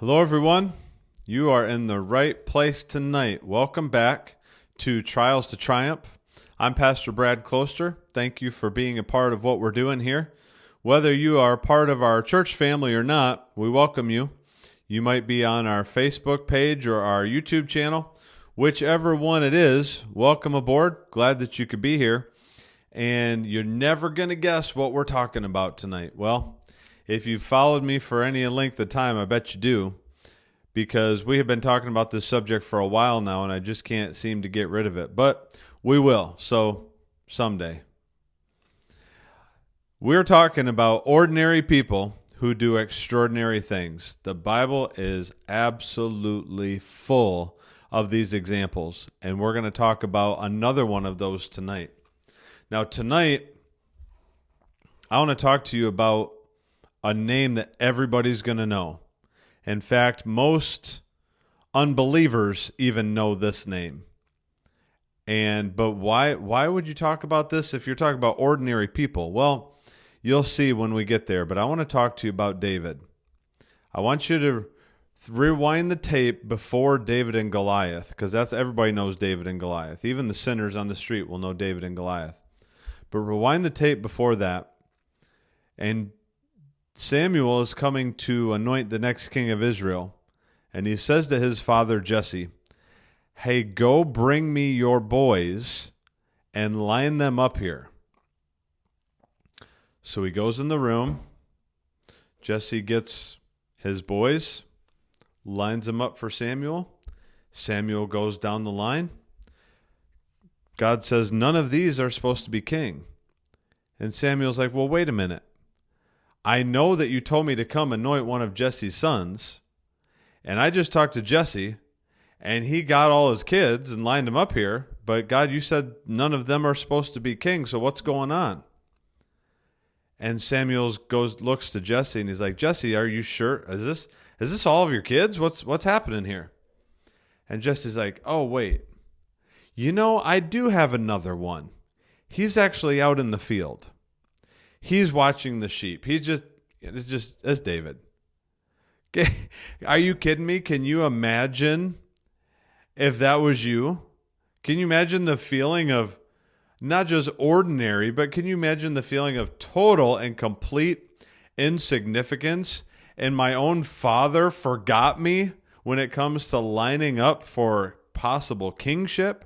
Hello, everyone. You are in the right place tonight. Welcome back to Trials to Triumph. I'm Pastor Brad Closter. Thank you for being a part of what we're doing here. Whether you are part of our church family or not, we welcome you. You might be on our Facebook page or our YouTube channel. Whichever one it is, welcome aboard. Glad that you could be here. And you're never going to guess what we're talking about tonight. Well, if you've followed me for any length of time, I bet you do, because we have been talking about this subject for a while now, and I just can't seem to get rid of it. But we will, so someday. We're talking about ordinary people who do extraordinary things. The Bible is absolutely full of these examples, and we're going to talk about another one of those tonight. Now, tonight, I want to talk to you about a name that everybody's going to know. In fact, most unbelievers even know this name. But why would you talk about this if you're talking about ordinary people? Well, you'll see when we get there, but I want to talk to you about David. I want you to rewind the tape before David and Goliath, because everybody knows David and Goliath. Even the sinners on the street will know David and Goliath. But rewind the tape before that, and Samuel is coming to anoint the next king of Israel, and he says to his father Jesse, "Hey, go bring me your boys and line them up here." So he goes in the room. Jesse gets his boys, lines them up for Samuel. Samuel goes down the line. God says, "None of these are supposed to be king." And Samuel's like, "Well, wait a minute. I know that you told me to come anoint one of Jesse's sons, and I just talked to Jesse, and he got all his kids and lined them up here, but God, you said none of them are supposed to be king, so what's going on?" And Samuel looks to Jesse, and he's like, "Jesse, are you sure? Is this all of your kids? What's happening here?" And Jesse's like, "Oh, wait. I do have another one. He's actually out in the field. He's watching the sheep. It's David." Are you kidding me? Can you imagine if that was you? Can you imagine the feeling of not just ordinary, but can you imagine the feeling of total and complete insignificance? And my own father forgot me when it comes to lining up for possible kingship?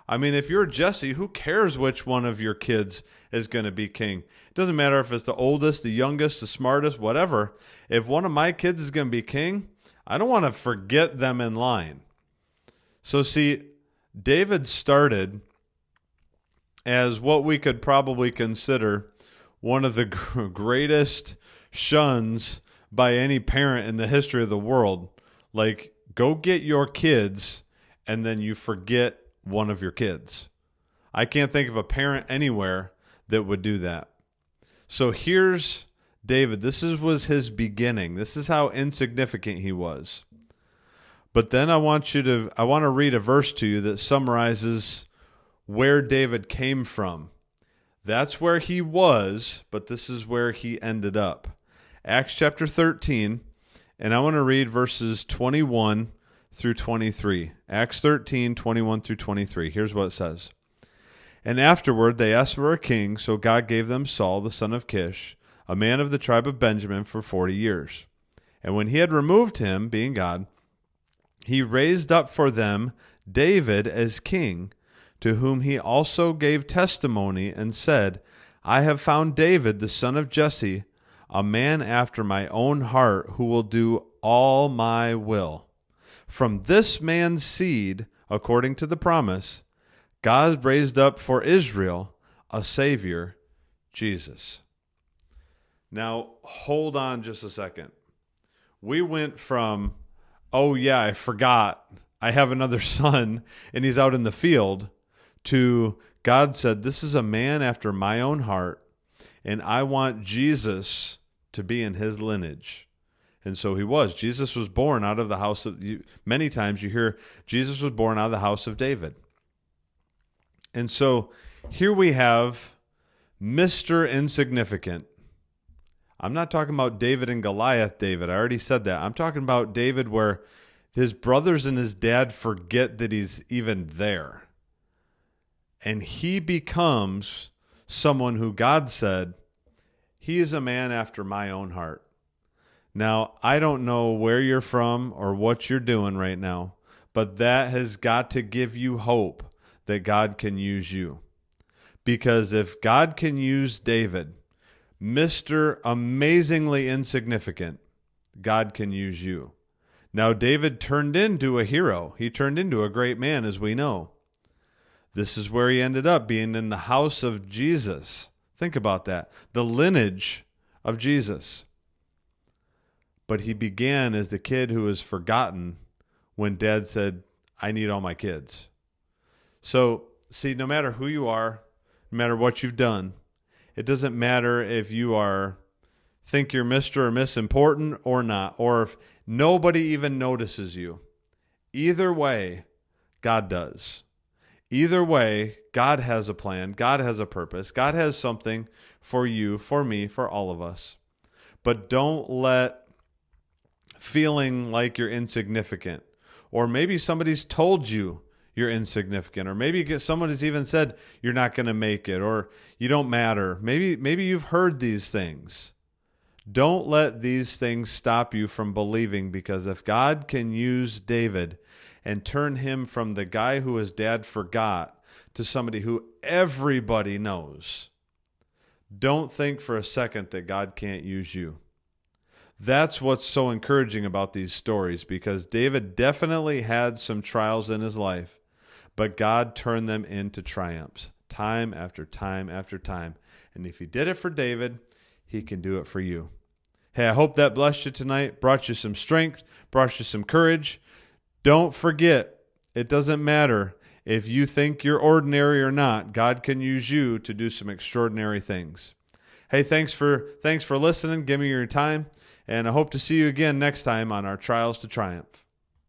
I mean, if you're Jesse, who cares which one of your kids is going to be king? It doesn't matter if it's the oldest, the youngest, the smartest, whatever. If one of my kids is going to be king, I don't want to forget them in line. So see, David started as what we could probably consider one of the greatest shuns by any parent in the history of the world. Like, go get your kids, and then you forget one of your kids. I can't think of a parent anywhere that would do that. So here's David. This was his beginning. This is how insignificant he was. But then I want to read a verse to you that summarizes where David came from. That's where he was, but this is where he ended up. Acts chapter 13, and I want to read verses 21 through 23. Acts 13, 21 through 23. Here's what it says. "And afterward they asked for a king, so God gave them Saul the son of Kish, a man of the tribe of Benjamin, for 40 years. And when he had removed him, being God, he raised up for them David as king, to whom he also gave testimony and said, I have found David the son of Jesse, a man after my own heart, who will do all my will. From this man's seed, according to the promise, God raised up for Israel a Savior, Jesus." Now, hold on just a second. We went from, oh yeah, I forgot, I have another son, and he's out in the field, to God said, this is a man after my own heart, and I want Jesus to be in his lineage. And so he was. Jesus was born out of the house of, many times you hear Jesus was born out of the house of David. And so here we have Mr. Insignificant. I'm not talking about David and Goliath, David. I already said that. I'm talking about David where his brothers and his dad forget that he's even there. And he becomes someone who God said, he is a man after my own heart. Now, I don't know where you're from or what you're doing right now, but that has got to give you hope that God can use you. Because if God can use David, Mr. Amazingly Insignificant, God can use you. Now, David turned into a hero. He turned into a great man, as we know. This is where he ended up, being in the house of Jesus. Think about that. The lineage of Jesus. But he began as the kid who was forgotten when Dad said, I need all my kids. So, see, no matter who you are, no matter what you've done, it doesn't matter if you think you're Mr. or Miss Important or not, or if nobody even notices you. Either way, God does. Either way, God has a plan. God has a purpose. God has something for you, for me, for all of us. But don't let feeling like you're insignificant, or maybe somebody's told you you're insignificant, or maybe someone has even said you're not going to make it, or you don't matter. Maybe you've heard these things. Don't let these things stop you from believing, because if God can use David and turn him from the guy who his dad forgot to somebody who everybody knows, don't think for a second that God can't use you. That's what's so encouraging about these stories, because David definitely had some trials in his life, but God turned them into triumphs time after time after time. And if he did it for David, he can do it for you. Hey, I hope that blessed you tonight, brought you some strength, brought you some courage. Don't forget, it doesn't matter if you think you're ordinary or not. God can use you to do some extraordinary things. Hey, thanks for listening. Give me your time. And I hope to see you again next time on our Trials to Triumph.